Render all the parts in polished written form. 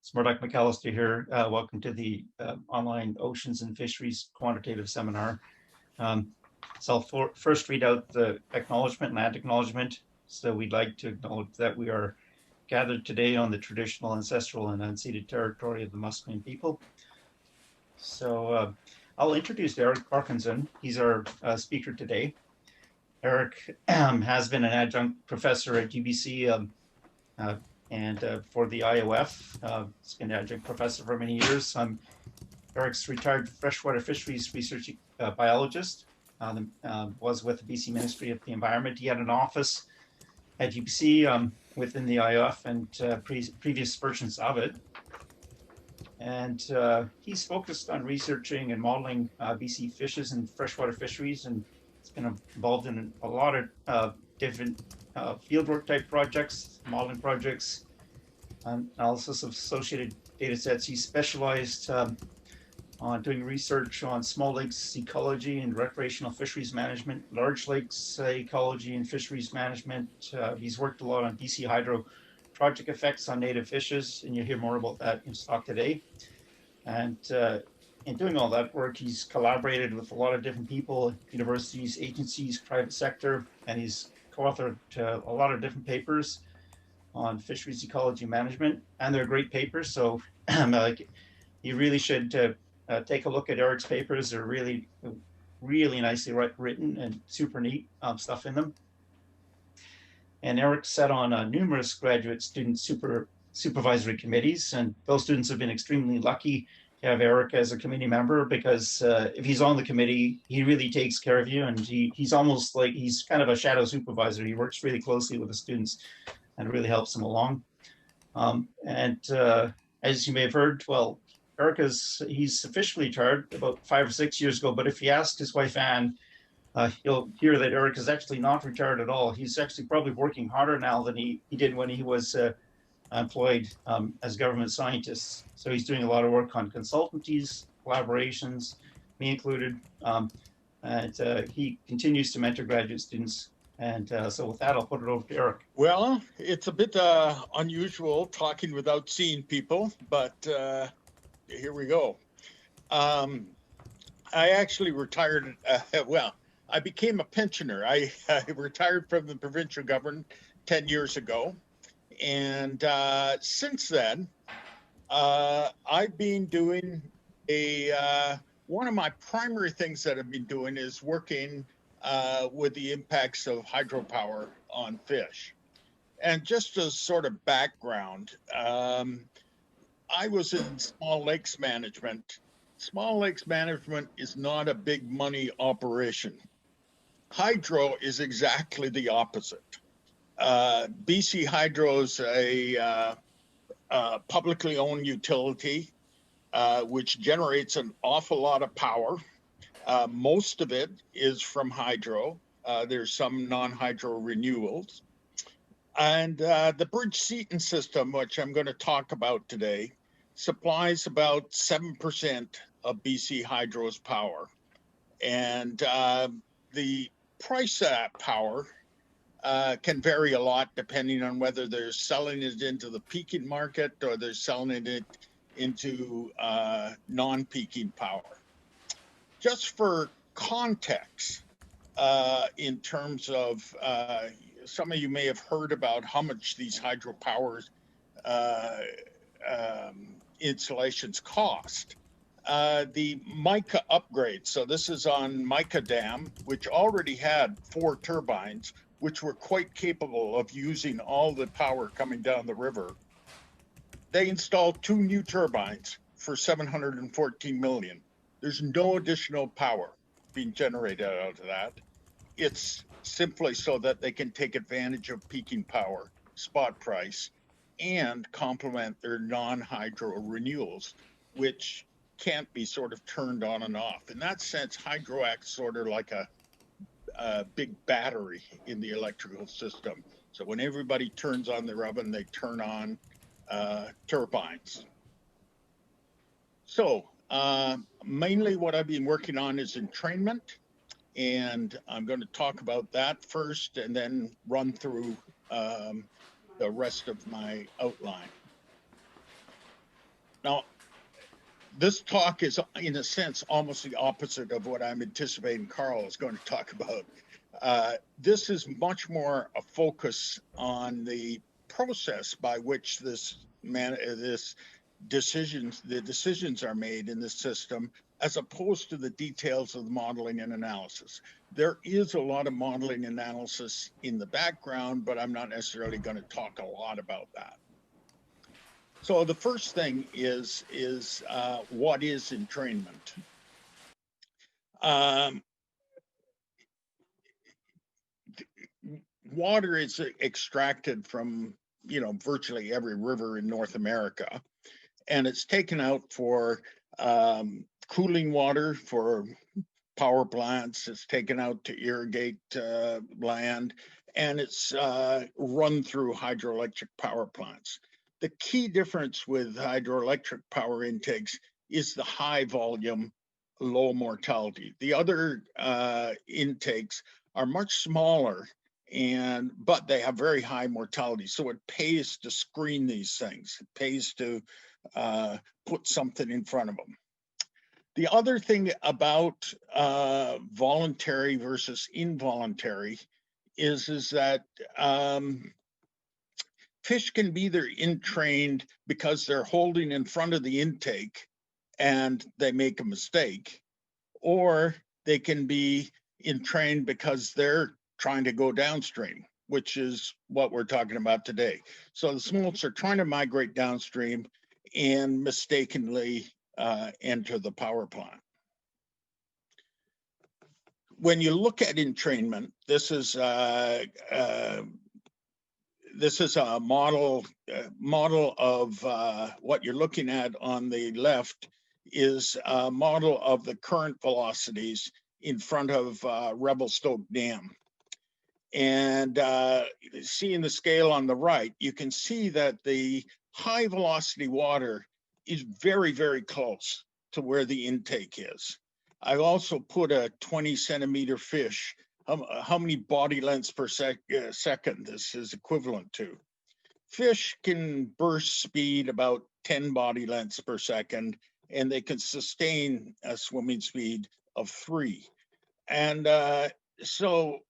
It's Murdoch McAllister here. Welcome to the online Oceans and Fisheries Quantitative Seminar. So I'll first read out the acknowledgement, land acknowledgement. So we'd like to acknowledge that we are gathered today on the traditional, ancestral, and unceded territory of the Musqueam people. So I'll introduce Eric Parkinson. He's our speaker today. Eric has been an adjunct professor at UBC and for the IOF. He's been an adjunct professor for many years. Eric's retired freshwater fisheries research biologist, was with the BC Ministry of the Environment. He had an office at UBC within the IOF and previous versions of it. And he's focused on researching and modeling BC fishes and freshwater fisheries, and he's been involved in a lot of different fieldwork type projects, modeling projects, analysis of associated data sets. He's specialized on doing research on small lakes ecology and recreational fisheries management, large lakes ecology and fisheries management. He's worked a lot on BC hydro project effects on native fishes, and you'll hear more about that in his talk today. And in doing all that work, he's collaborated with a lot of different people, universities, agencies, private sector, and he's co-authored a lot of different papers on fisheries ecology management, and they're great papers. So you really should take a look at Eric's papers. They're really, really nicely written and super neat stuff in them. And Eric sat on numerous graduate student supervisory committees, and those students have been extremely lucky to have Eric as a committee member, because if he's on the committee, he really takes care of you, and he's almost like he's kind of a shadow supervisor. He works really closely with the students and really helps them along. As you may have heard, well, Eric he's officially retired about 5 or 6 years ago, but if you ask his wife Anne, you'll hear that Eric is actually not retired at all. He's actually probably working harder now than he did when he was employed as government scientist. So he's doing a lot of work on consultancies, collaborations, me included, and he continues to mentor graduate students. And so with that, I'll put it over to Eric. Well, it's a bit unusual talking without seeing people, but here we go. I actually retired, I became a pensioner. I retired from the provincial government 10 years ago. And since then, I've been doing one of my primary things that I've been doing is working with the impacts of hydropower on fish. And just as sort of background, I was in small lakes management. Small lakes management is not a big money operation. Hydro is exactly the opposite. BC Hydro is a publicly owned utility which generates an awful lot of power. Most of it is from hydro. There's some non-hydro renewals. And the Bridge Seton system, which I'm going to talk about today, supplies about 7% of BC Hydro's power. And the price of that power can vary a lot depending on whether they're selling it into the peaking market or they're selling it into non-peaking power. Just for context, in terms of some of you may have heard about how much these hydropower installations cost. The Mica upgrade, so this is on Mica Dam, which already had 4 turbines, which were quite capable of using all the power coming down the river. They installed 2 new turbines for $714 million. There's no additional power being generated out of that. It's simply so that they can take advantage of peaking power, spot price, and complement their non-hydro renewals, which can't be sort of turned on and off. In that sense, hydro acts sort of like a big battery in the electrical system. So when everybody turns on their oven, they turn on turbines. So mainly what I've been working on is entrainment, and I'm going to talk about that first and then run through the rest of my outline. Now, this talk is, in a sense, almost the opposite of what I'm anticipating Carl is going to talk about. This is much more a focus on the process by which the decisions are made in this system, as opposed to the details of the modeling and analysis. There is a lot of modeling analysis in the background, but I'm not necessarily going to talk a lot about that. So the first thing is what is entrainment? Water is extracted from, virtually every river in North America, and it's taken out for cooling water for power plants. It's taken out to irrigate land, and it's run through hydroelectric power plants. The key difference with hydroelectric power intakes is the high volume, low mortality. The other intakes are much smaller, but they have very high mortality. So it pays to screen these things. It pays to put something in front of them. The other thing about voluntary versus involuntary is that fish can be either entrained because they're holding in front of the intake and they make a mistake, or they can be entrained because they're trying to go downstream, which is what we're talking about today. So the smolts are trying to migrate downstream and mistakenly enter the power plant. When you look at entrainment, this is a model of what you're looking at on the left is a model of the current velocities in front of Revelstoke Dam. And seeing the scale on the right, you can see that the high velocity water is very, very close to where the intake is. I also put a 20 centimeter fish, how many body lengths per second this is equivalent to. Fish can burst speed about 10 body lengths per second, and they can sustain a swimming speed of 3. And so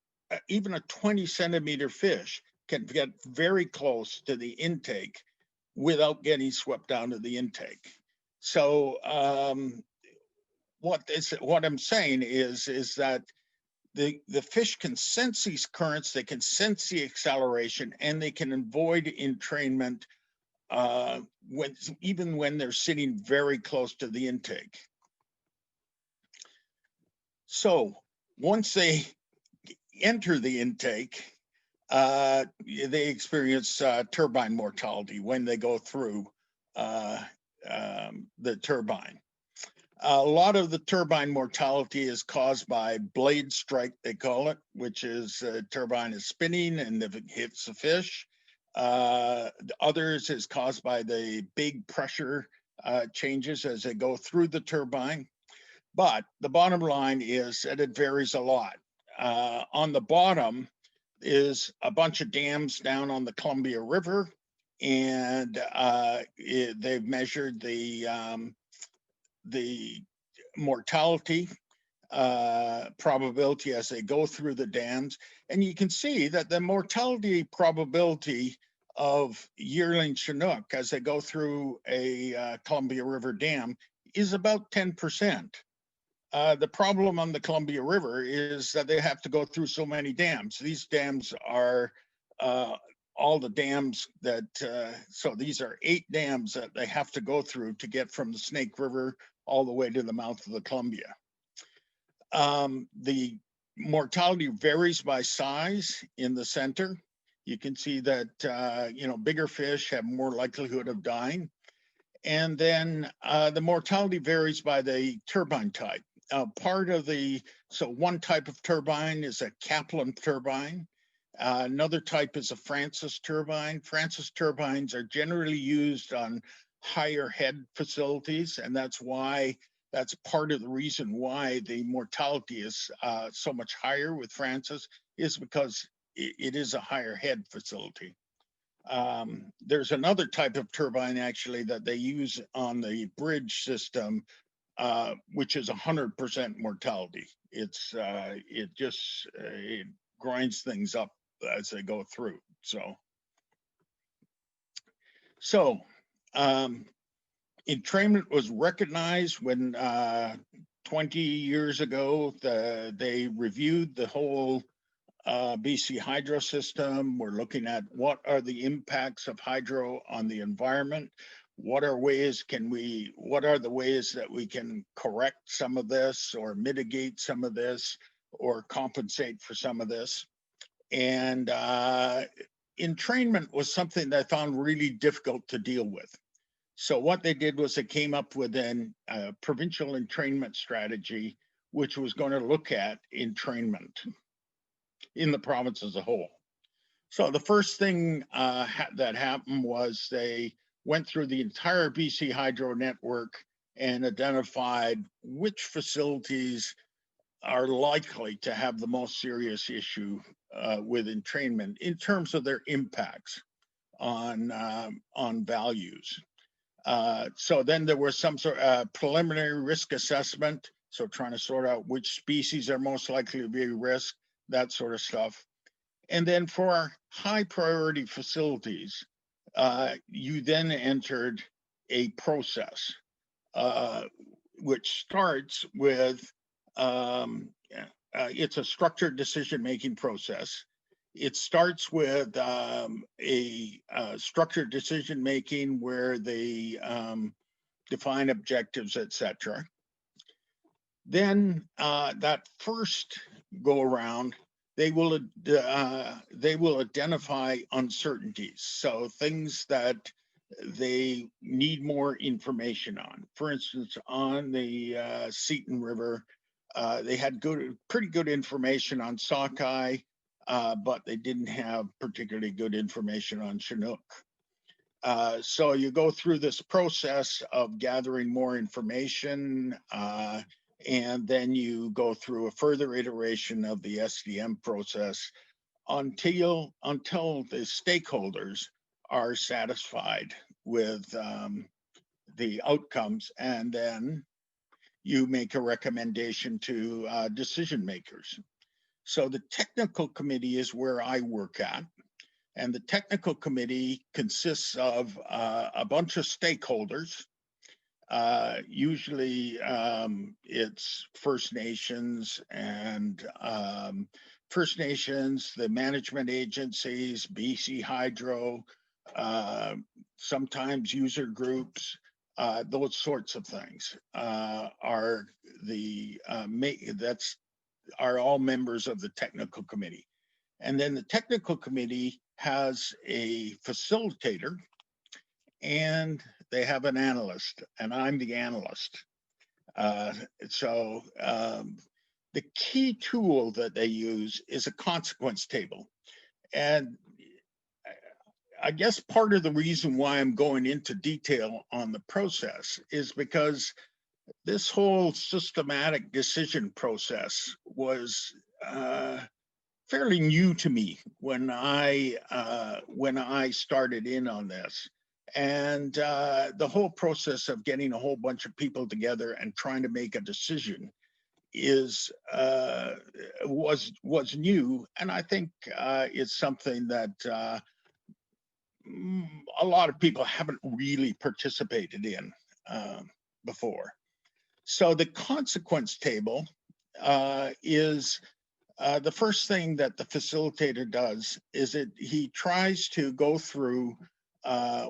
even a 20 centimeter fish can get very close to the intake without getting swept down to the intake. So what I'm saying is that the fish can sense these currents, they can sense the acceleration, and they can avoid entrainment even when they're sitting very close to the intake. So once they enter the intake, they experience turbine mortality when they go through the turbine. A lot of the turbine mortality is caused by blade strike, they call it, which is the turbine is spinning and if it hits the fish. Others is caused by the big pressure changes as they go through the turbine. But the bottom line is that it varies a lot. On the bottom is a bunch of dams down on the Columbia River, and they've measured the mortality probability as they go through the dams. And you can see that the mortality probability of yearling Chinook as they go through a Columbia River dam is about 10%. The problem on the Columbia River is that they have to go through so many dams. These dams are all the dams that, so these are 8 dams that they have to go through to get from the Snake River all the way to the mouth of the Columbia. The mortality varies by size in the center. You can see that, bigger fish have more likelihood of dying. And then the mortality varies by the turbine type. So one type of turbine is a Kaplan turbine. Another type is a Francis turbine. Francis turbines are generally used on higher head facilities, and that's part of the reason why the mortality is so much higher with Francis, is because it is a higher head facility. There's another type of turbine actually that they use on the bridge system, which is 100% mortality. It grinds things up as they go through. So entrainment was recognized when 20 years ago they reviewed the whole BC hydro system. We're looking at what are the impacts of hydro on the environment. What are the ways that we can correct some of this or mitigate some of this or compensate for some of this? And entrainment was something that I found really difficult to deal with. So what they did was they came up with a provincial entrainment strategy, which was going to look at entrainment in the province as a whole. So the first thing that happened was they went through the entire BC hydro network and identified which facilities are likely to have the most serious issue with entrainment in terms of their impacts on values. So then there was some sort of preliminary risk assessment, so trying to sort out which species are most likely to be at risk, that sort of stuff. And then for our high priority facilities, you then entered a process, which starts with, it's a structured decision-making process. It starts with a structured decision-making where they define objectives, etc. Then that first go around, they will identify uncertainties. So things that they need more information on. For instance, on the Seton River, they had pretty good information on Sockeye, but they didn't have particularly good information on Chinook. So you go through this process of gathering more information, and then you go through a further iteration of the SDM process until the stakeholders are satisfied with the outcomes, and then you make a recommendation to decision makers. So the technical committee is where I work at, and the technical committee consists of a bunch of stakeholders. Usually it's First Nations and the management agencies, BC Hydro, sometimes user groups, those sorts of things are all members of the technical committee. And then the technical committee has a facilitator and they have an analyst, and I'm the analyst. The key tool that they use is a consequence table. And I guess part of the reason why I'm going into detail on the process is because this whole systematic decision process was fairly new to me when I started in on this. And the whole process of getting a whole bunch of people together and trying to make a decision was new, and I think it's something that a lot of people haven't really participated in before. So the consequence table is the first thing that the facilitator does is he tries to go through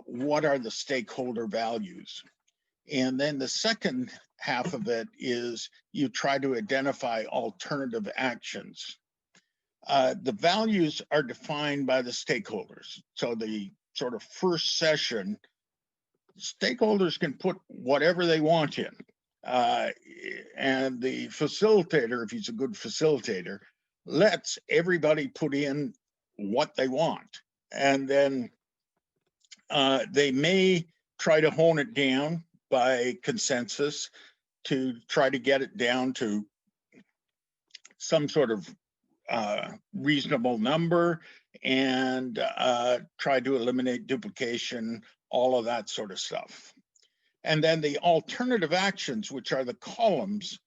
what are the stakeholder values. And then the second half of it is you try to identify alternative actions. The values are defined by the stakeholders. So the sort of first session, stakeholders can put whatever they want in. And the facilitator, if he's a good facilitator, lets everybody put in what they want. And then they may try to hone it down by consensus to try to get it down to some sort of reasonable number, and try to eliminate duplication, all of that sort of stuff. And then the alternative actions, which are the columns,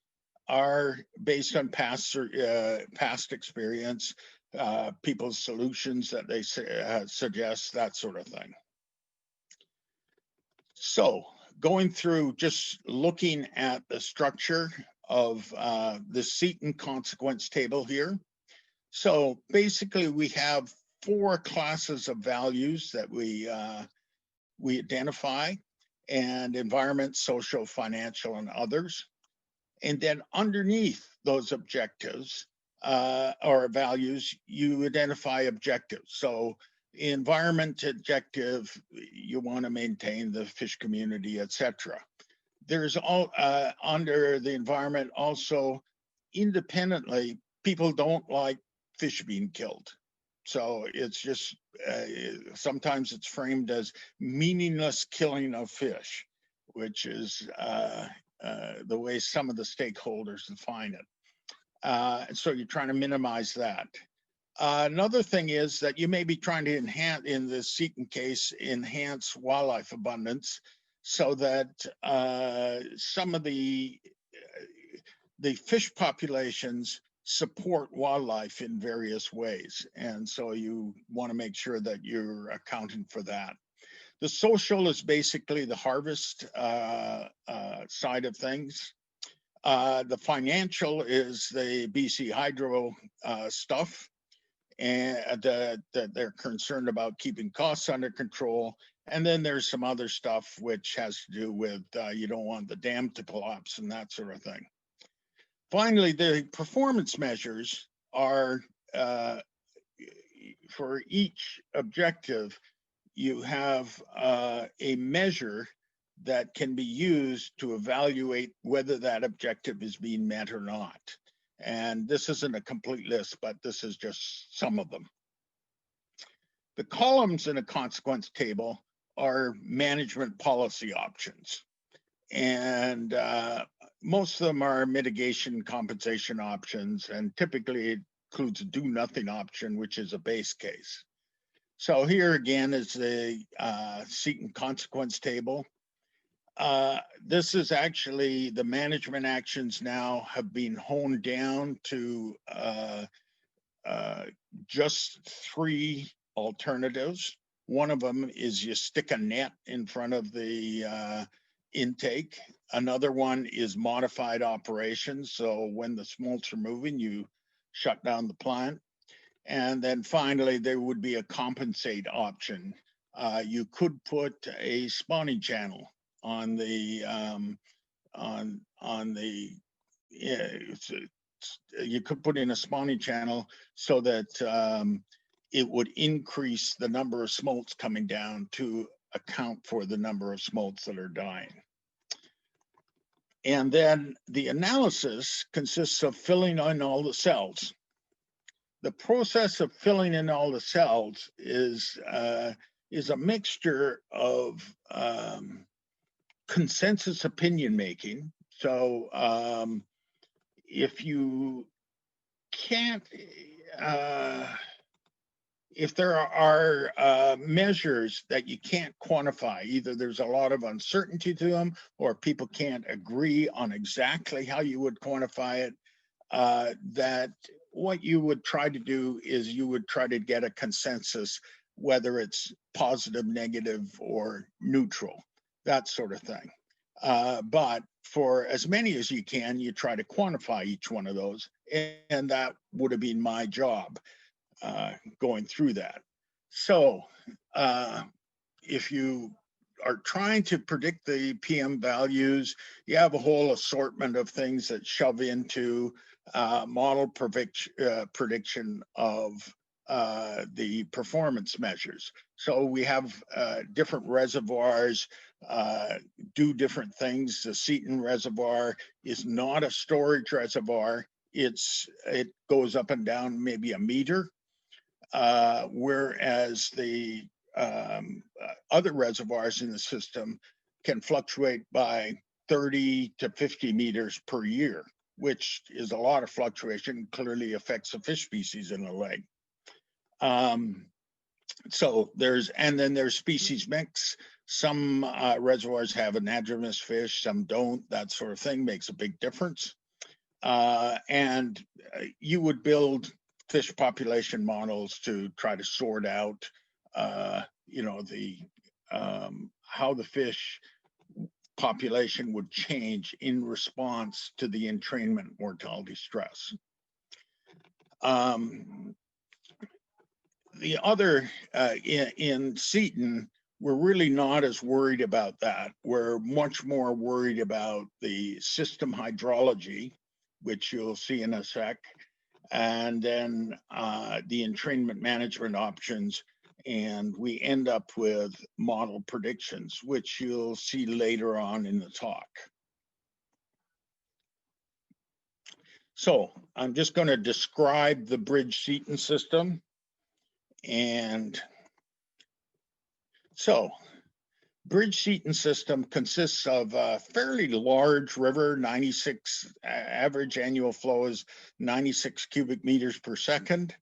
are based on past experience, people's solutions that they suggest, that sort of thing. So going through, just looking at the structure of the Seton consequence table here. So basically we have 4 classes of values that we identify, and environment, social, financial, and others. And then underneath those objectives or values, you identify objectives. So environment objective, you want to maintain the fish community, etc. There's all under the environment also, independently, people don't like fish being killed. So it's just, sometimes it's framed as meaningless killing of fish, which is the way some of the stakeholders define it. So you're trying to minimize that. Another thing is that you may be trying to enhance, in the Seton case, enhance wildlife abundance, so that some of the fish populations support wildlife in various ways. And so you want to make sure that you're accounting for that. The social is basically the harvest side of things. The financial is the BC Hydro stuff, and that they're concerned about keeping costs under control. And then there's some other stuff which has to do with you don't want the dam to collapse and that sort of thing. Finally, the performance measures are, for each objective, you have a measure that can be used to evaluate whether that objective is being met or not. And this isn't a complete list, but this is just some of them. The columns in a consequence table are management policy options. And most of them are mitigation compensation options, and typically it includes a do nothing option, which is a base case. So here again is the Seton consequence table. This is actually, the management actions now have been honed down to just 3 alternatives. One of them is you stick a net in front of the intake. Another one is modified operations. So when the smolts are moving, you shut down the plant. And then finally, there would be a compensate option. You could put a spawning channel on the you could put in a spawning channel so that it would increase the number of smolts coming down to account for the number of smolts that are dying. And then the analysis consists of filling in all the cells. The process of filling in all the cells is a mixture of consensus opinion making. So if you can't, if there are measures that you can't quantify, either there's a lot of uncertainty to them or people can't agree on exactly how you would quantify it, that what you would try to do is you would try to get a consensus, whether it's positive, negative, or neutral, that sort of thing. But for as many as you can, you try to quantify each one of those. And that would have been my job going through that. So if you are trying to predict the PM values, you have a whole assortment of things that shove into model prediction of the performance measures. So we have different reservoirs do different things. The Seton Reservoir is not a storage reservoir. It goes up and down maybe a meter, whereas the other reservoirs in the system can fluctuate by 30 to 50 meters per year, which is a lot of fluctuation, clearly affects the fish species in the lake. So there's species mix. Some reservoirs have anadromous fish, some don't. That sort of thing makes a big difference. And you would build fish population models to try to sort out, how the fish population would change in response to the entrainment mortality stress. The other, in Seton, we're really not as worried about that. We're much more worried about the system hydrology, which you'll see in a sec, and then the entrainment management options, and we end up with model predictions, which you'll see later on in the talk. So I'm just going to describe the bridge Seton system. And so bridge Seton system consists of a fairly large river. 96 average annual flow is 96 cubic meters per second.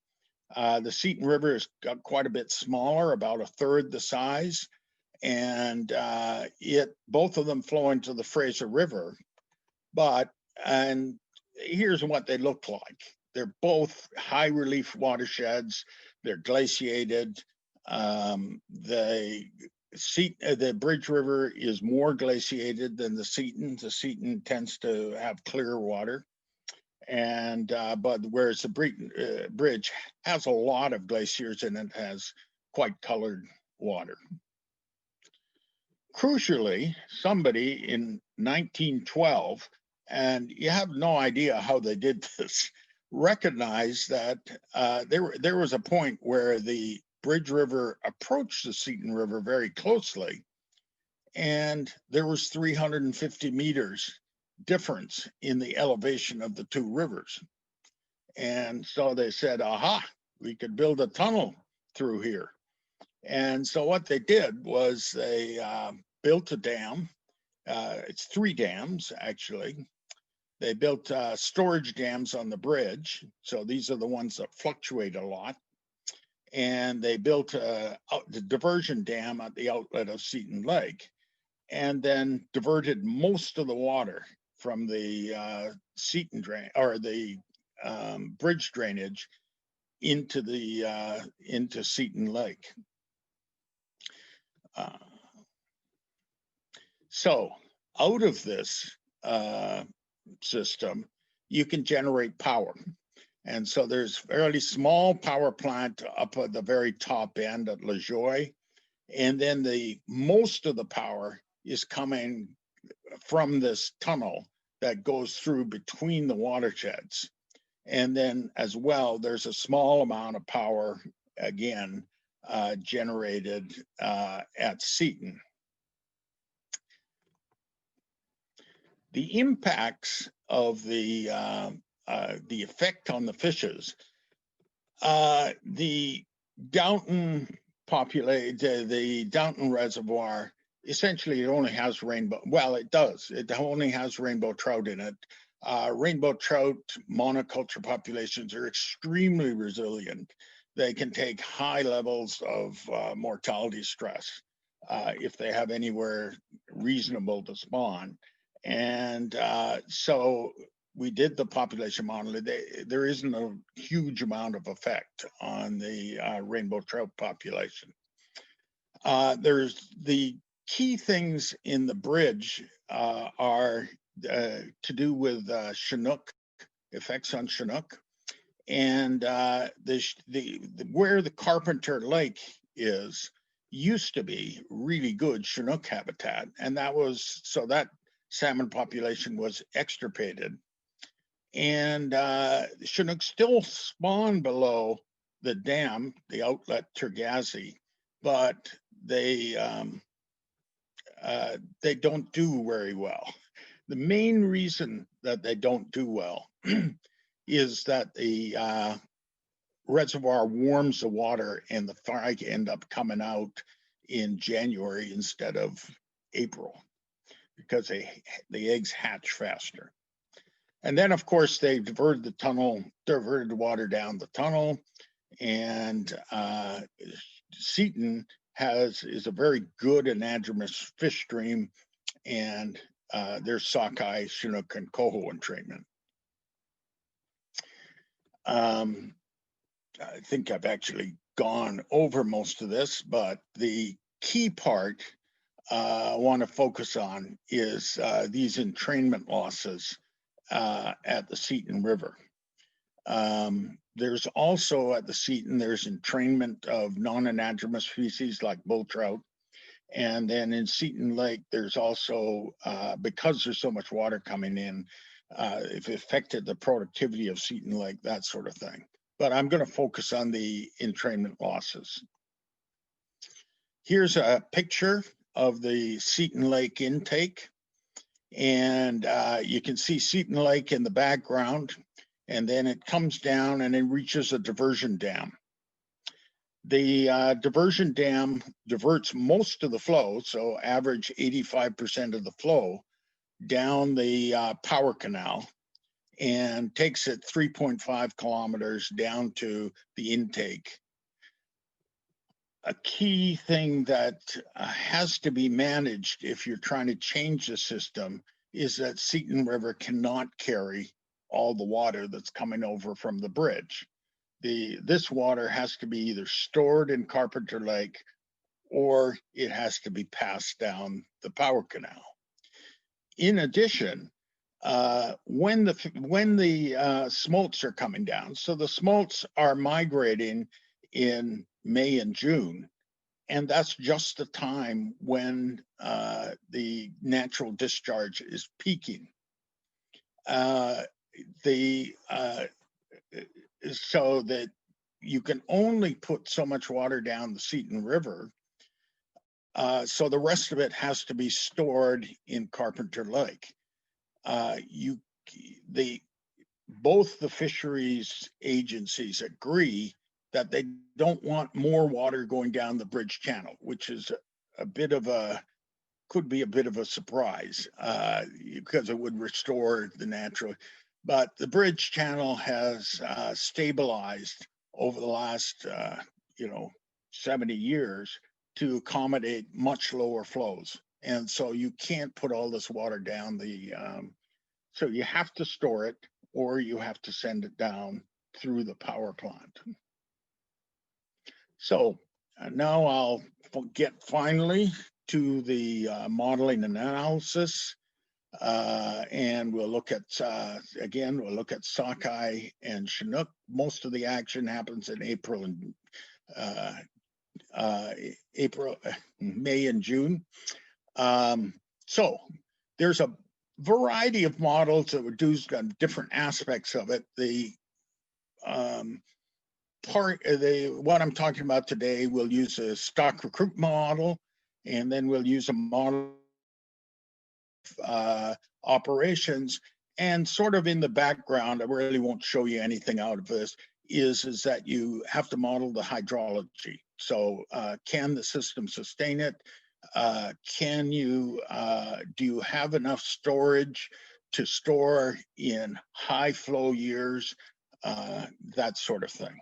The Seton River is quite a bit smaller, about a third the size, and both of them flow into the Fraser River. And here's what they look like. They're both high relief watersheds. They're glaciated. The Bridge River is more glaciated than the Seton. The Seton tends to have clear water. And but whereas the bridge has a lot of glaciers and it has quite colored water. Crucially, somebody in 1912, and you have no idea how they did this, recognized that there was a point where the Bridge River approached the Seton River very closely, and there was 350 meters difference in the elevation of the two rivers. And so they said, aha, we could build a tunnel through here. And so what they did was they built a dam. It's 3 dams, actually. They built storage dams on the bridge. So these are the ones that fluctuate a lot. And they built the diversion dam at the outlet of Seton Lake, and then diverted most of the water from the Seton drain, or the bridge drainage, into Seton Lake. So out of this system, you can generate power. And so there's a fairly small power plant up at the very top end at La Joye. And then most of the power is coming from this tunnel that goes through between the watersheds. And then as well, there's a small amount of power, again, generated at Seton. The impacts of the effect on the fishes, the Downton the Downton Reservoir, essentially it only has rainbow. Well, it does. It only has rainbow trout in it. Rainbow trout monoculture populations are extremely resilient. They can take high levels of mortality stress if they have anywhere reasonable to spawn. And so we did the population model. There isn't a huge amount of effect on the rainbow trout population. There's the key things in the bridge are to do with Chinook, effects on Chinook, and where the Carpenter Lake used to be really good Chinook habitat, and that salmon population was extirpated. And Chinook still spawn below the dam, the outlet Turgazi, but they don't do very well. The main reason that they don't do well is that the reservoir warms the water and the fry end up coming out in January instead of April because the eggs hatch faster. And then, of course, they diverted the water down the tunnel. And Seton is a very good anadromous fish stream, and there's Sockeye, Chinook, and coho entrainment. I think I've actually gone over most of this, but the key part I want to focus on is these entrainment losses at the Seton River. There's also at the Seton, there's entrainment of non-anadromous species like bull trout. And then in Seton Lake, there's also, because there's so much water coming in, it affected the productivity of Seton Lake, that sort of thing. But I'm going to focus on the entrainment losses. Here's a picture of the Seton Lake intake. And you can see Seton Lake in the background, and then it comes down and it reaches a diversion dam. The diversion dam diverts most of the flow, so average 85% of the flow, down the power canal, and takes it 3.5 kilometers down to the intake. A key thing that has to be managed if you're trying to change the system is that Seton River cannot carry all the water that's coming over from the bridge. This water has to be either stored in Carpenter Lake or it has to be passed down the power canal. In addition, when the smolts are coming down, so the smolts are migrating in May and June, and that's just the time when the natural discharge is peaking. So that you can only put so much water down the Seton River, so the rest of it has to be stored in Carpenter Lake. Both the fisheries agencies agree that they don't want more water going down the bridge channel, which is could be a bit of a surprise because it would restore the natural. But the bridge channel has stabilized over the last 70 years to accommodate much lower flows, and so you can't put all this water down so you have to store it or you have to send it down through the power plant. So now I'll get finally to the modeling and analysis, and we'll look at again, we'll look at Sockeye and Chinook. Most of the action happens in May and June. So there's a variety of models that would do different aspects of it. What I'm talking about today, we'll use a stock recruitment model, and then we'll use a model of operations. And sort of in the background, I really won't show you anything out of this, is that you have to model the hydrology. So can the system sustain it? Do you have enough storage to store in high flow years? That sort of thing.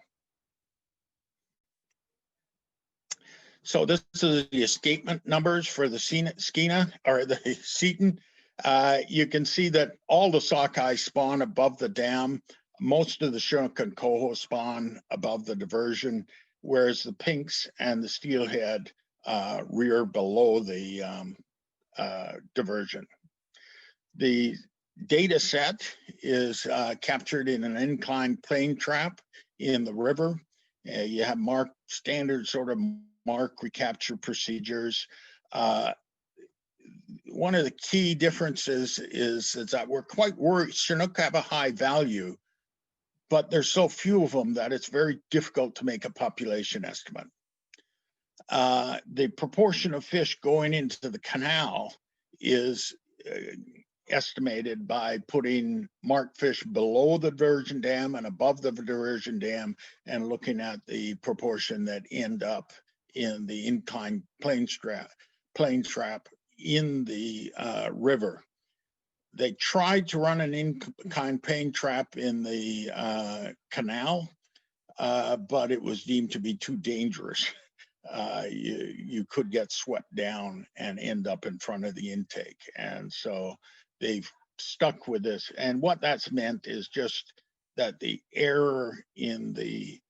So this is the escapement numbers for the Skeena or the Seton. You can see that all the Sockeye spawn above the dam. Most of the Chinook and coho spawn above the diversion, whereas the pinks and the steelhead rear below the diversion. The data set is captured in an inclined plane trap in the river. You have standard sort of mark recapture procedures. One of the key differences is that we're quite worried. Chinook have a high value, but there's so few of them that it's very difficult to make a population estimate. The proportion of fish going into the canal is estimated by putting marked fish below the diversion dam and above the diversion dam and looking at the proportion that end up in the inclined plane trap in the river. They tried to run an inclined plane trap in the canal. but it was deemed to be too dangerous. You could get swept down and end up in front of the intake. And so they've stuck with this. And what that's meant is just that the error in the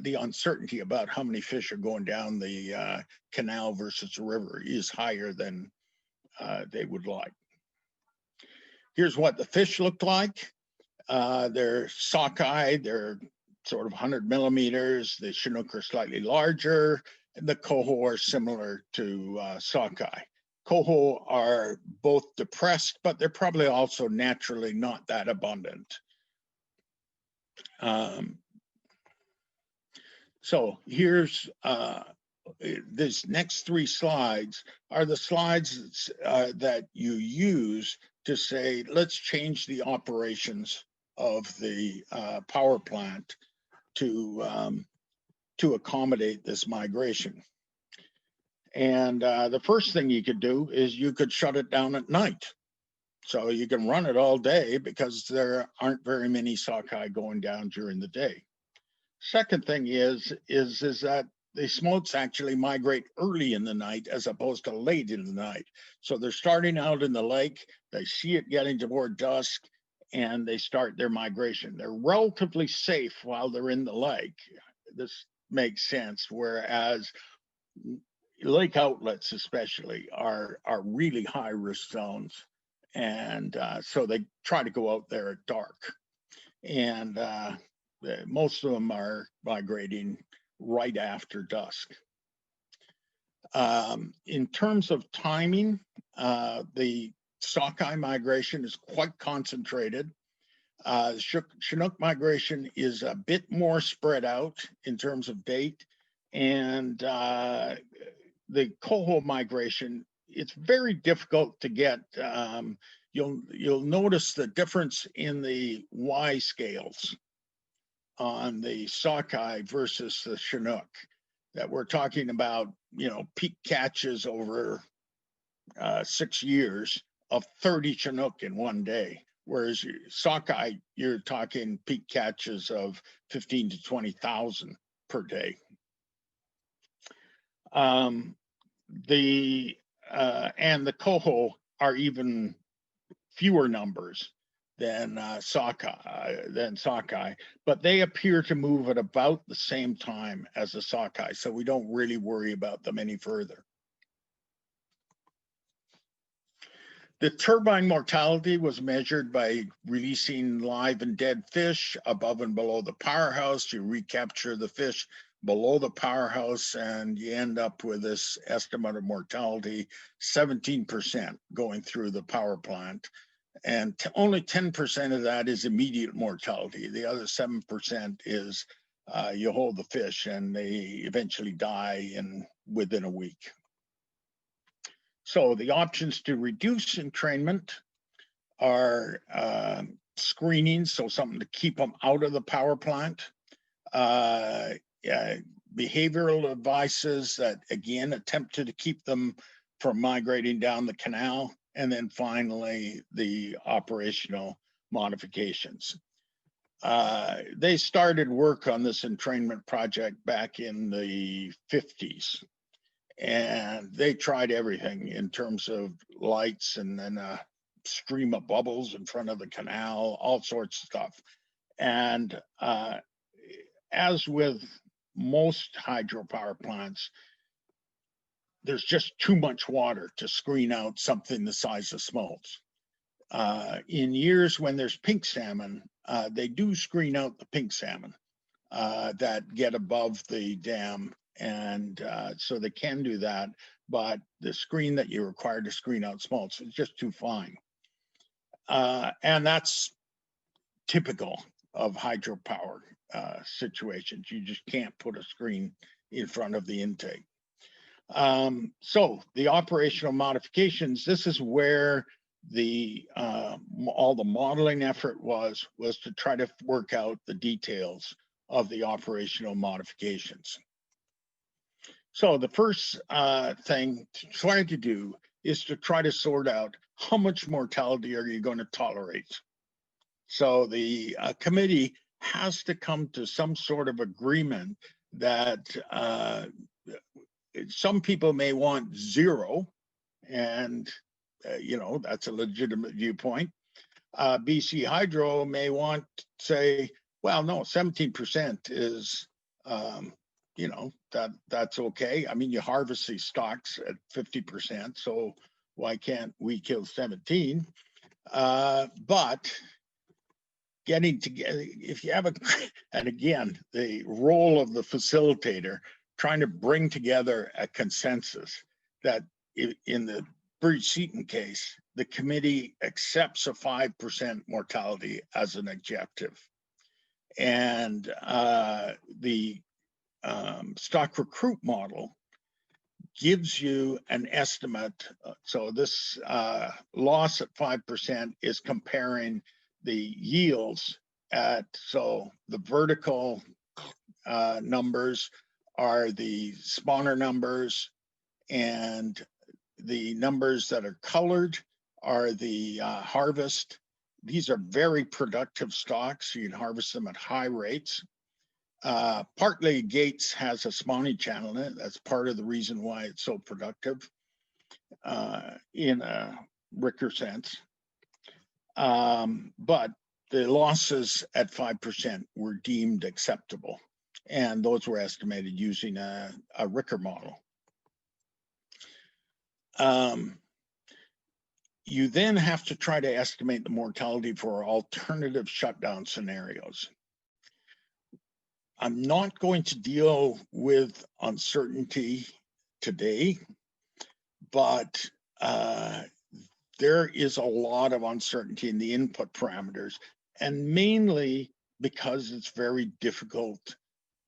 uncertainty about how many fish are going down the canal versus the river is higher than they would like. Here's what the fish look like. They're sockeye, they're sort of 100 millimeters. The Chinook are slightly larger, and the coho are similar to sockeye. Coho are both depressed, but they're probably also naturally not that abundant. So here's these next three slides are the slides that you use to say, let's change the operations of the power plant to accommodate this migration. And the first thing you could do is you could shut it down at night. So you can run it all day because there aren't very many sockeye going down during the day. Second thing is that the smolts actually migrate early in the night as opposed to late in the night. So they're starting out in the lake, they see it getting toward dusk, and they start their migration. They're relatively safe while they're in the lake. This makes sense, whereas lake outlets especially are really high risk zones. And so they try to go out there at dark. And most of them are migrating right after dusk. In terms of timing, the sockeye migration is quite concentrated. Chinook migration is a bit more spread out in terms of date, and the coho migration, it's very difficult to get. You'll notice the difference in the Y scales on the sockeye versus the Chinook, that we're talking about, peak catches over 6 years of 30 Chinook in one day. Whereas sockeye, you're talking peak catches of 15 to 20,000 per day. And the coho are even fewer numbers than sockeye, but they appear to move at about the same time as the sockeye, so we don't really worry about them any further. The turbine mortality was measured by releasing live and dead fish above and below the powerhouse. You recapture the fish below the powerhouse, and you end up with this estimate of mortality, 17% going through the power plant. And only 10% of that is immediate mortality. The other 7% is you hold the fish and they eventually die within a week. So the options to reduce entrainment are screening, so something to keep them out of the power plant, behavioral advices that, again, attempt to keep them from migrating down the canal, and then finally the operational modifications. They started work on this entrainment project back in the 50s. And they tried everything in terms of lights and then a stream of bubbles in front of the canal, all sorts of stuff. And as with most hydropower plants, there's just too much water to screen out something the size of smolts. In years when there's pink salmon, they do screen out the pink salmon that get above the dam. And so they can do that, but the screen that you're required to screen out smolts is just too fine. And that's typical of hydropower situations. You just can't put a screen in front of the intake. So the operational modifications, this is where all the modeling effort was to try to work out the details of the operational modifications. So the first thing to try to do is to try to sort out how much mortality are you going to tolerate. So the committee has to come to some sort of agreement that some people may want 0, and that's a legitimate viewpoint. BC Hydro may want to say, well, no, 17% is, that's okay. I mean, you harvest these stocks at 50%, so why can't we kill 17? But getting together, if you have and again, the role of the facilitator, trying to bring together a consensus that in the Bruce Seton case, the committee accepts a 5% mortality as an objective. And the stock recruit model gives you an estimate. So this loss at 5% is comparing the yields so the vertical numbers are the spawner numbers, and the numbers that are colored are the harvest. These are very productive stocks. You can harvest them at high rates. Partly Gates has a spawning channel in it. That's part of the reason why it's so productive in a Ricker sense. But the losses at 5% were deemed acceptable, and those were estimated using a Ricker model. You then have to try to estimate the mortality for alternative shutdown scenarios. I'm not going to deal with uncertainty today, but there is a lot of uncertainty in the input parameters, and mainly because it's very difficult.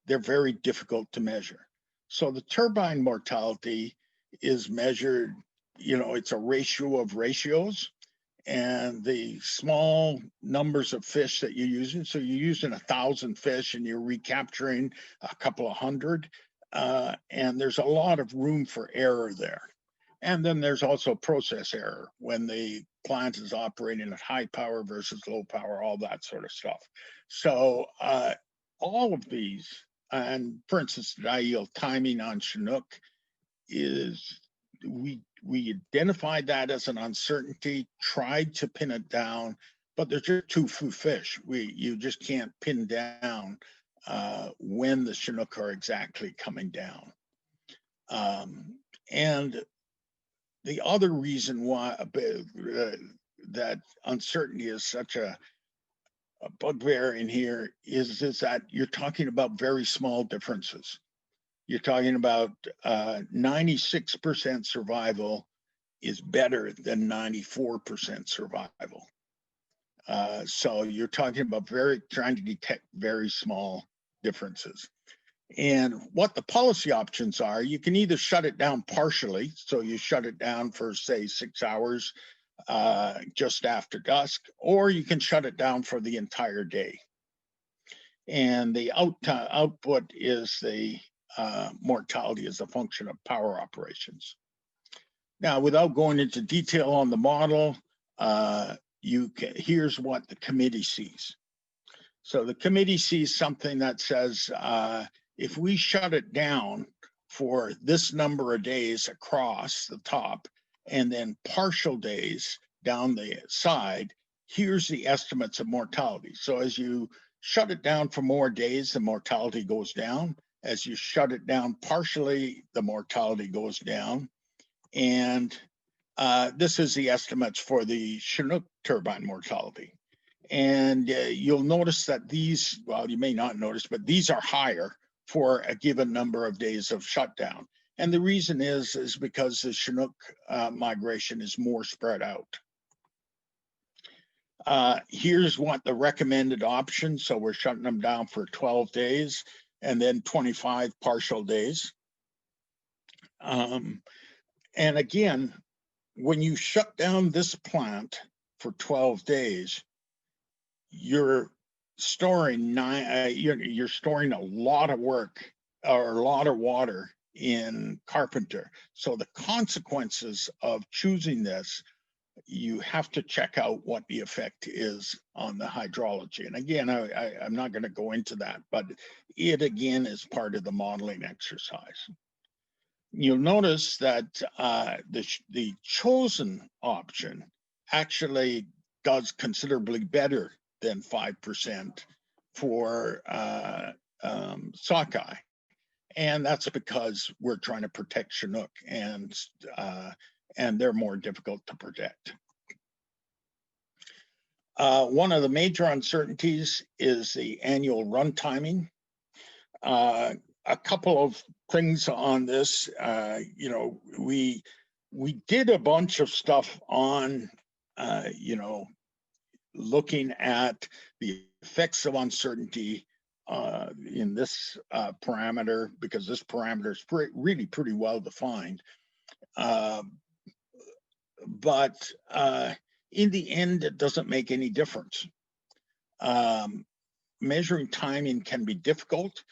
They're very difficult to measure. So the turbine mortality is measured, it's a ratio of ratios, and the small numbers of fish that you're using. So you're using 1,000 fish and you're recapturing a couple of hundred, and there's a lot of room for error there. And then there's also process error when the plant is operating at high power versus low power, all that sort of stuff. So all of these, and for instance, the ideal timing on Chinook is, we identified that as an uncertainty, tried to pin it down, but there's just too few fish. You just can't pin down when the Chinook are exactly coming down. And the other reason why that uncertainty is such a bugbear in here is that you're talking about very small differences. You're talking about 96% survival is better than 94% survival. So you're talking about trying to detect very small differences. And what the policy options are, you can either shut it down partially. So you shut it down for, say, 6 hours just after dusk, or you can shut it down for the entire day. And the output is the mortality as a function of power operations. Now, without going into detail on the model, here's what the committee sees. So the committee sees something that says, if we shut it down for this number of days across the top, and then partial days down the side, here's the estimates of mortality. So as you shut it down for more days, the mortality goes down. As you shut it down partially, the mortality goes down. And this is the estimates for the Chinook turbine mortality. And you'll notice that these, well, you may not notice, but these are higher for a given number of days of shutdown. And the reason is because the Chinook migration is more spread out. Here's what the recommended option. So we're shutting them down for 12 days and then 25 partial days. And again, when you shut down this plant for 12 days, you're storing you're storing a lot of work or a lot of water in Carpenter. So the consequences of choosing this you have to check out what the effect is on the hydrology. And again, I'm not going to go into that, but it again is part of the modeling exercise. You'll notice that the chosen option actually does considerably better than 5% for Sockeye. And that's because we're trying to protect Chinook, and they're more difficult to protect. One of the major uncertainties is the annual run timing. A couple of things on this. You know, we did a bunch of stuff on, you know, looking at the effects of uncertainty in this parameter, because this parameter is really pretty well defined. But in the end, it doesn't make any difference. Measuring timing can be difficult,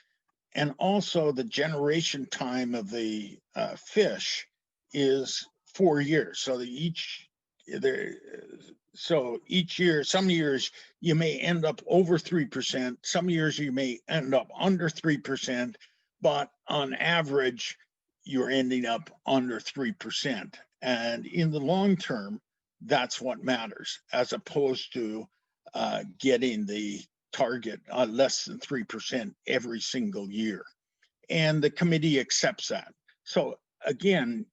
and also the generation time of the fish is 4 years. So each year, some years you may end up over 3%, some years you may end up under 3%, but on average, you're ending up under 3%. And in the long term, that's what matters, as opposed to getting the target less than 3% every single year. And the committee accepts that. So again,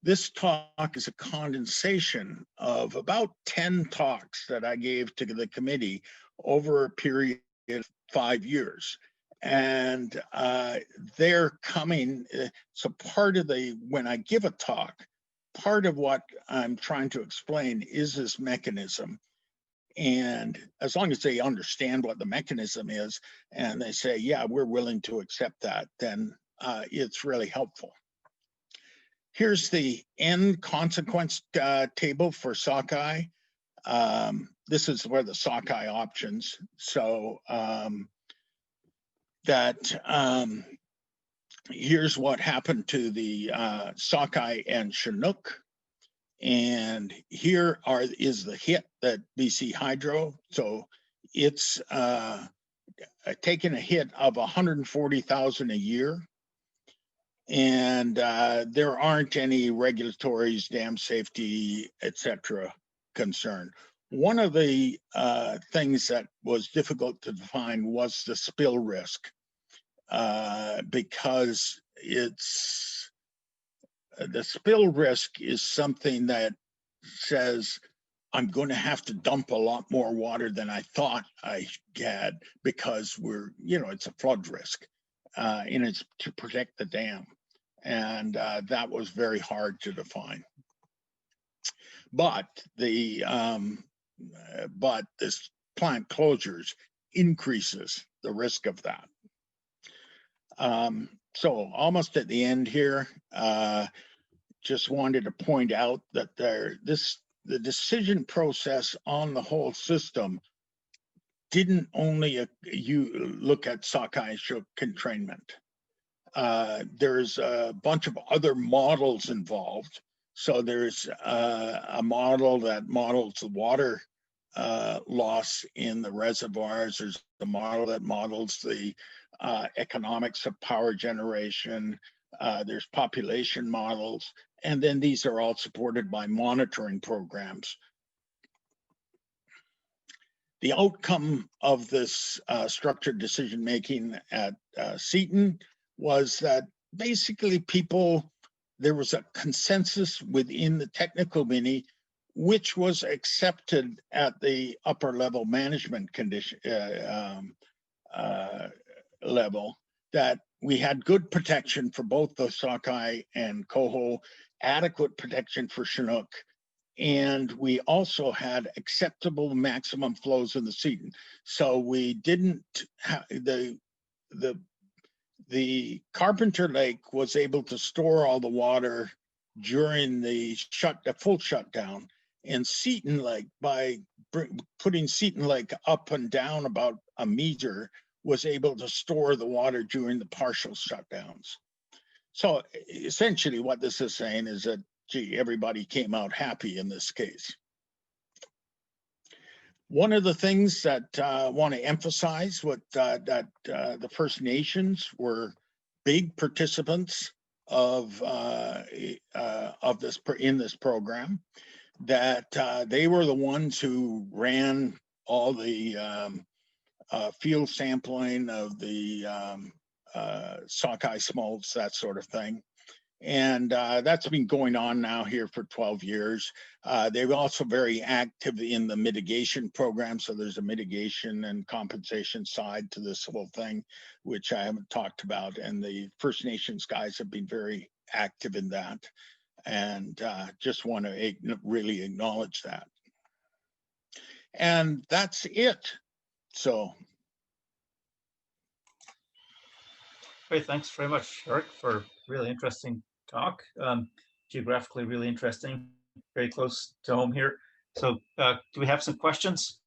this talk is a condensation of about 10 talks that I gave to the committee over a period of 5 years. And they're coming, so part of when I give a talk, part of what I'm trying to explain is this mechanism. And as long as they understand what the mechanism is and they say, yeah, we're willing to accept that, then it's really helpful. Here's the end consequence table for Sockeye. This is where the Sockeye options. So here's what happened to the Sockeye and Chinook. And here is the hit that BC Hydro. So it's taking a hit of 140,000 a year. And there aren't any regulatories, dam safety, etc. concerned. One of the things that was difficult to define was the spill risk, because the spill risk is something that says I'm going to have to dump a lot more water than I thought I had, because it's a flood risk, and it's to protect the dam. And that was very hard to define. But this plant closures increases the risk of that. So almost at the end here, just wanted to point out that the decision process on the whole system didn't only you look at Sockeye Chinook entrainment. There's a bunch of other models involved. So there's a model that models the water loss in the reservoirs. There's a model that models the economics of power generation. There's population models. And then these are all supported by monitoring programs. The outcome of this structured decision-making at Seton was that basically there was a consensus within the technical committee, which was accepted at the upper level management condition level, that we had good protection for both the Sockeye and Coho, adequate protection for Chinook, and we also had acceptable maximum flows in the Seton. So we didn't have the Carpenter Lake was able to store all the water during the full shutdown, and Seton Lake, by putting Seton Lake up and down about a meter, was able to store the water during the partial shutdowns. So essentially what this is saying is that gee, everybody came out happy in this case. One of the things that I want to emphasize that the First Nations were big participants of this in this program, that they were the ones who ran all the field sampling of the sockeye smolts, that sort of thing. And that's been going on now here for 12 years. They're also very active in the mitigation program. So there's a mitigation and compensation side to this whole thing, which I haven't talked about. And the First Nations guys have been very active in that. And just want to really acknowledge that. And that's it. So. Great, thanks very much, Eric, for really interesting talk. Geographically really interesting, very close to home here. So do we have some questions?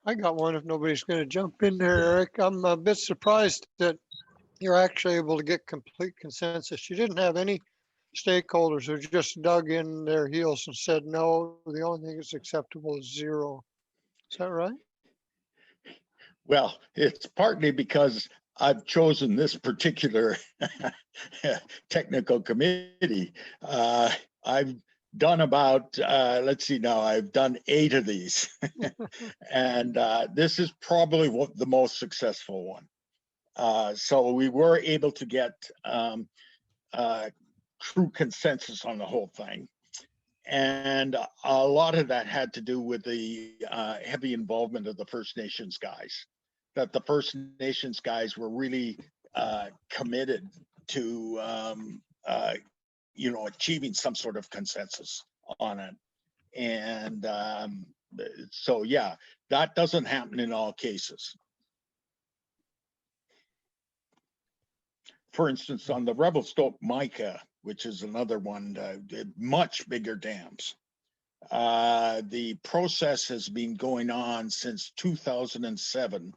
I got one if nobody's going to jump in there, Eric. I'm a bit surprised that you're actually able to get complete consensus. You didn't have any stakeholders who just dug in their heels and said, no, the only thing that's acceptable is 0. Is that right? Well, it's partly because I've chosen this particular technical committee. I've done about, let's see now, I've done 8 of these. And this is probably the most successful one. So we were able to get true consensus on the whole thing. And a lot of that had to do with the heavy involvement of the First Nations guys, that the First Nations guys were really committed to, achieving some sort of consensus on it. And so, yeah, that doesn't happen in all cases. For instance, on the Revelstoke mica, which is another one, much bigger dams. The process has been going on since 2007,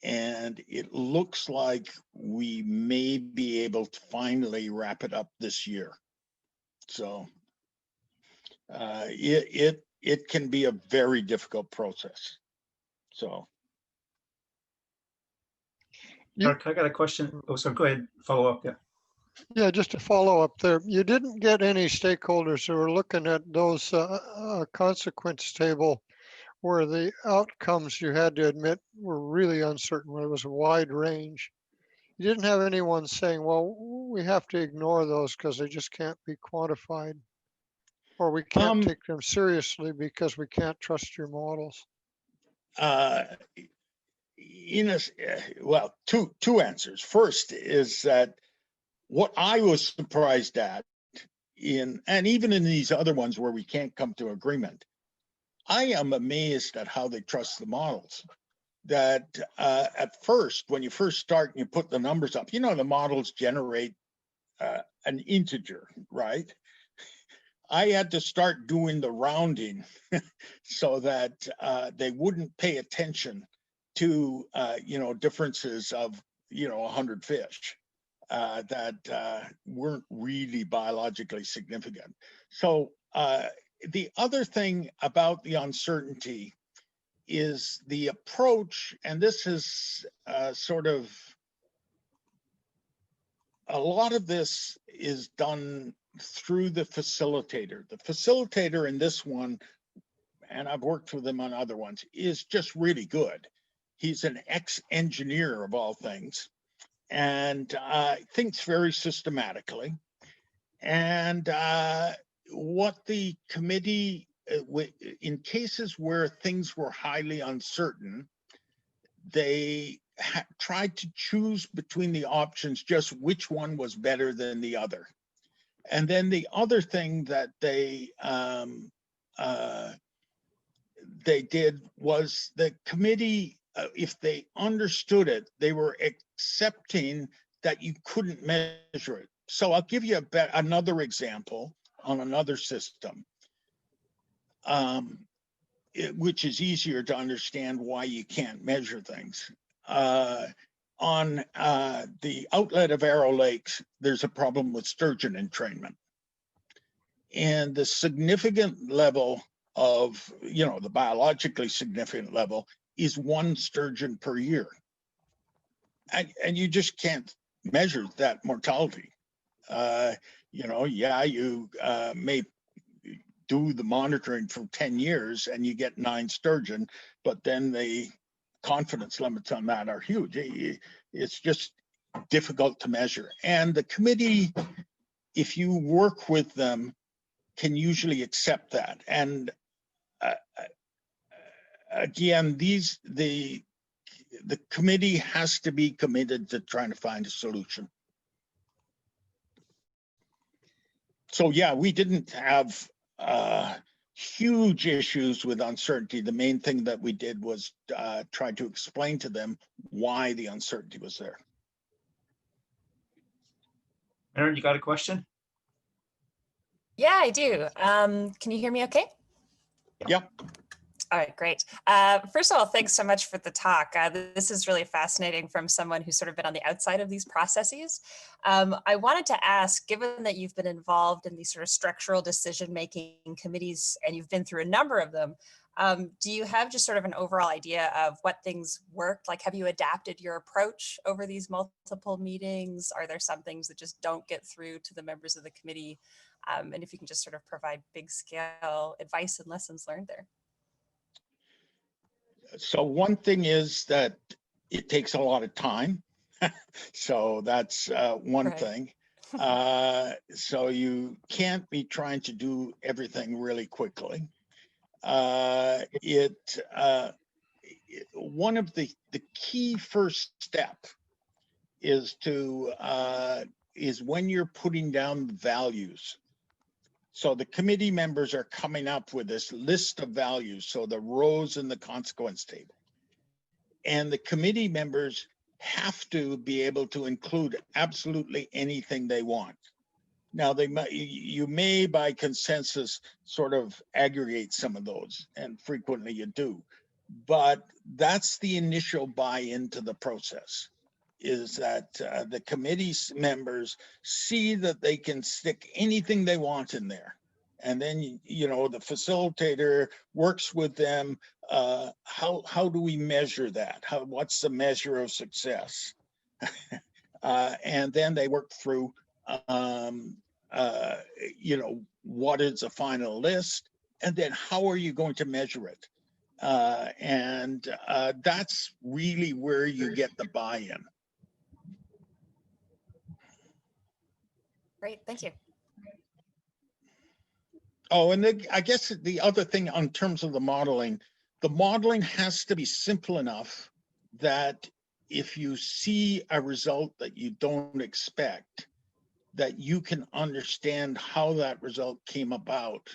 and it looks like we may be able to finally wrap it up this year. So it can be a very difficult process. So. Eric, I got a question. Oh, sorry, go ahead, follow up. Yeah. Yeah, just to follow up there, you didn't get any stakeholders who were looking at those consequence table where the outcomes, you had to admit, were really uncertain, where it was a wide range. You didn't have anyone saying, well, we have to ignore those because they just can't be quantified, or we can't take them seriously because we can't trust your models. Well, two answers. First is that what I was surprised at and even in these other ones where we can't come to agreement, I am amazed at how they trust the models. That at first, when you first start and you put the numbers up, the models generate an integer, right? I had to start doing the rounding so that they wouldn't pay attention to differences of 100 fish that weren't really biologically significant. So the other thing about the uncertainty is the approach, and this is sort of, a lot of this is done through the facilitator. The facilitator in this one, and I've worked with him on other ones, is just really good. He's an ex-engineer of all things, and thinks very systematically. And what the committee, in cases where things were highly uncertain, they tried to choose between the options just which one was better than the other. And then the other thing that they did was the committee, if they understood it, they were accepting that you couldn't measure it. So I'll give you another example on another system. which is easier to understand why you can't measure things. On the outlet of Arrow Lakes, there's a problem with sturgeon entrainment. And the significant level of, the biologically significant level is 1 sturgeon per year. And you just can't measure that mortality. You may do the monitoring for 10 years and you get 9 sturgeon, but then the confidence limits on that are huge. It's just difficult to measure. And the committee, if you work with them, can usually accept that. And again, the committee has to be committed to trying to find a solution. So yeah, we didn't have huge issues with uncertainty. The main thing that we did was try to explain to them why the uncertainty was there. Aaron, you got a question? Yeah, I do. Can you hear me okay? Yep. All right, great. First of all, thanks so much for the talk. This is really fascinating from someone who's sort of been on the outside of these processes. I wanted to ask, given that you've been involved in these sort of structural decision-making committees and you've been through a number of them, do you have just sort of an overall idea of what things worked? Like, have you adapted your approach over these multiple meetings? Are there some things that just don't get through to the members of the committee? And if you can just sort of provide big scale advice and lessons learned there. So one thing is that it takes a lot of time. So that's one thing. So you can't be trying to do everything really quickly. One of the key first step is when you're putting down values. So the committee members are coming up with this list of values, so the rows in the consequence table. And the committee members have to be able to include absolutely anything they want. Now, you may, by consensus, sort of aggregate some of those, and frequently you do. But that's the initial buy-in to the process, is that the committee members see that they can stick anything they want in there. And then, the facilitator works with them. How do we measure that? What's the measure of success? And then they work through, what is a final list? And then how are you going to measure it? And that's really where you get the buy-in. Great, thank you. Oh, and I guess the other thing in terms of the modeling has to be simple enough that if you see a result that you don't expect, that you can understand how that result came about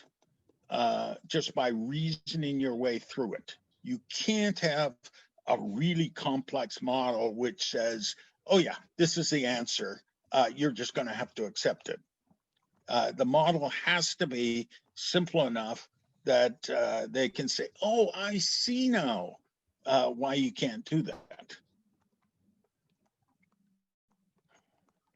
just by reasoning your way through it. You can't have a really complex model which says, oh yeah, this is the answer. You're just going to have to accept it. The model has to be simple enough that they can say, oh, I see now why you can't do that.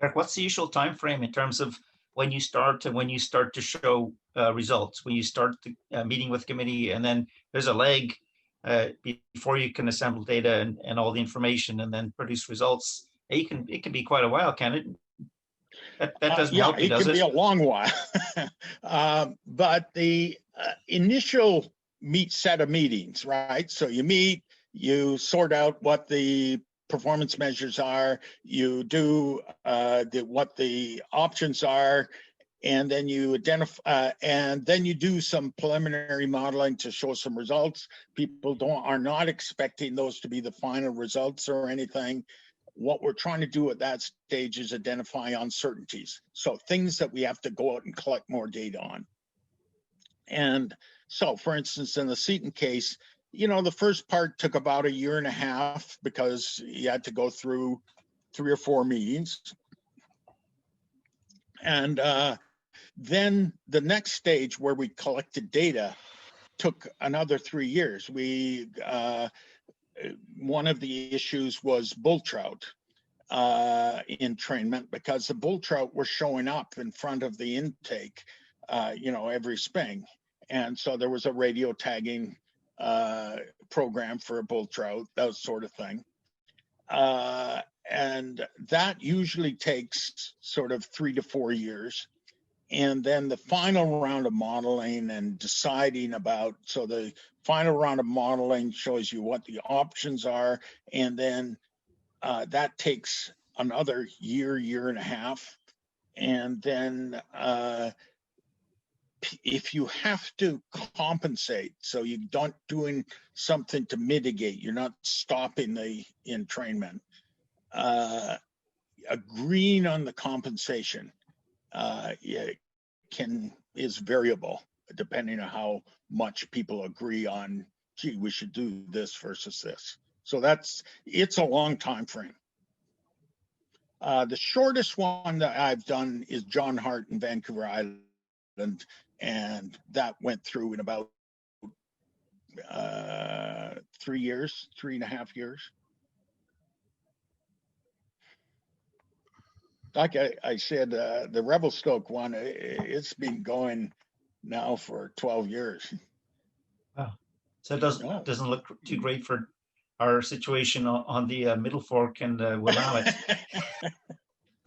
Eric, what's the usual time frame in terms of when you start to show results, when you start the meeting with committee, and then there's a lag before you can assemble data and all the information and then produce results? It can be quite a while, can it? That doesn't help you, does it? It can be a long while. But the initial set of meetings, right? So you meet, you sort out what the performance measures are, you do what the options are, and then you identify, and then you do some preliminary modeling to show some results. People are not expecting those to be the final results or anything. What we're trying to do at that stage is identify uncertainties. So things that we have to go out and collect more data on. And so, for instance, in the Seton case, the first part took about 1.5 years because you had to go through 3 or 4 meetings. And then the next stage where we collected data took another 3 years. One of the issues was bull trout entrainment, because the bull trout were showing up in front of the intake, every spring. And so there was a radio tagging program for a bull trout, that sort of thing. And that usually takes sort of 3 to 4 years. And then the final round of modeling and deciding about, so the final round of modeling shows you what the options are. And then that takes another year and a half. And then if you have to compensate, so you don't doing something to mitigate, you're not stopping the entrainment, agreeing on the compensation is variable depending on how much people agree on, gee, we should do this versus this. So it's a long time frame. The shortest one that I've done is John Hart in Vancouver Island, and that went through in about 3.5 years. Like I said, the Revelstoke one, it's been going now for 12 years. Wow. So it doesn't look too great for our situation on the Middle Fork and Willamette.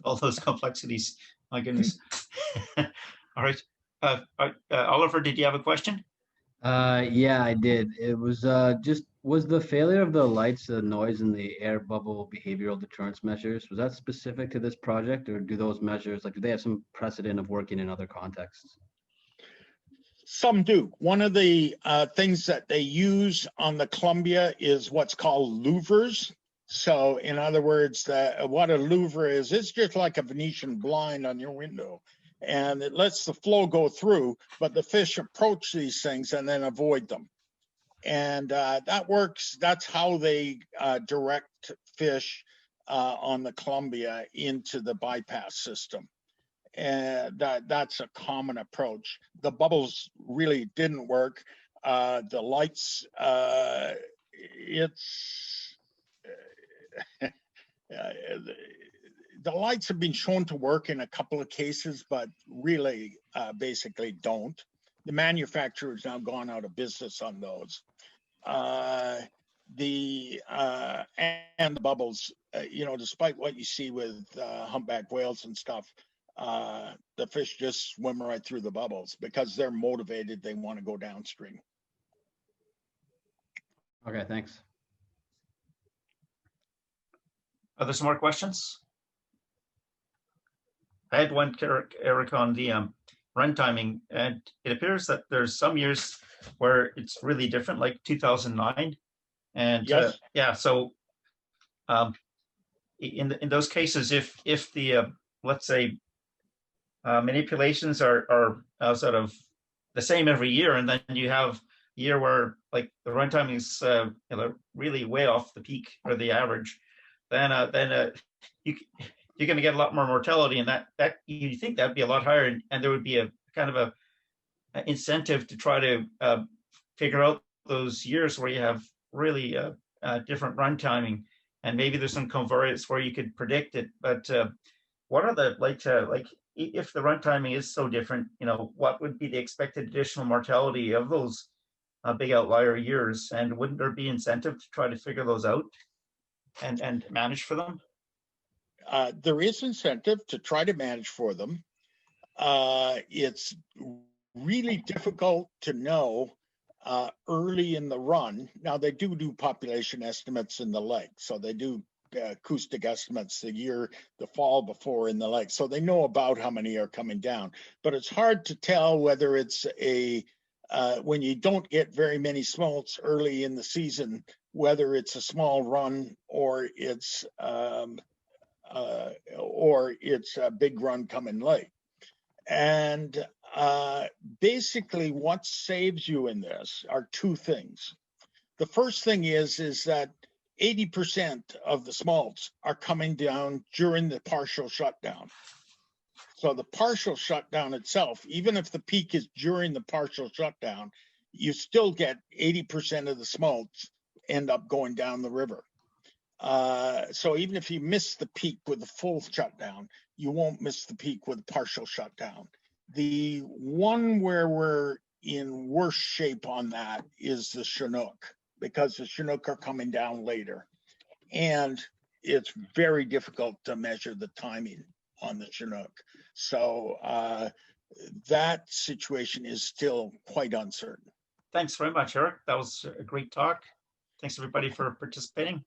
All those complexities. My goodness. All right. Oliver, did you have a question? Yeah, I did. It was was the failure of the lights, the noise, and the air bubble behavioral deterrence measures, was that specific to this project, or do those measures, do they have some precedent of working in other contexts? Some do. One of the things that they use on the Columbia is what's called louvers. So in other words, what a louver is, it's just like a Venetian blind on your window. And it lets the flow go through, but the fish approach these things and then avoid them. And that works. That's how they direct fish on the Columbia into the bypass system. And that's a common approach. The bubbles really didn't work. The lights, the lights have been shown to work in a couple of cases, but really basically don't. The manufacturer's now gone out of business on those. And the bubbles, despite what you see with humpback whales and stuff, the fish just swim right through the bubbles because they're motivated. They want to go downstream. Okay, thanks. Are there some more questions? I had one, Eric, on the run timing, and it appears that there's some years where it's really different, like 2009. And yes. So in those cases, if the let's say manipulations are sort of the same every year, and then you have a year where like the run timing is really way off the peak or the average, then you're going to get a lot more mortality, and that you think that'd be a lot higher, and there would be a kind of a incentive to try to figure out those years where you have really different run timing, and maybe there's some covariates where you could predict it. But what are the like if the run timing is so different, what would be the expected additional mortality of those big outlier years, and wouldn't there be incentive to try to figure those out and manage for them? There is incentive to try to manage for them. It's really difficult to know early in the run. Now, they do population estimates in the lake. So they do acoustic estimates the fall before in the lake. So they know about how many are coming down. But it's hard to tell whether it's when you don't get very many smolts early in the season, whether it's a small run or it's a big run coming late. And basically what saves you in this are two things. The first thing is that 80% of the smolts are coming down during the partial shutdown. So the partial shutdown itself, even if the peak is during the partial shutdown, you still get 80% of the smolts end up going down the river. So even if you miss the peak with a full shutdown, you won't miss the peak with a partial shutdown. The one where we're in worse shape on that is the Chinook, because the Chinook are coming down later. And it's very difficult to measure the timing on the Chinook. So that situation is still quite uncertain. Thanks very much, Eric. That was a great talk. Thanks everybody for participating.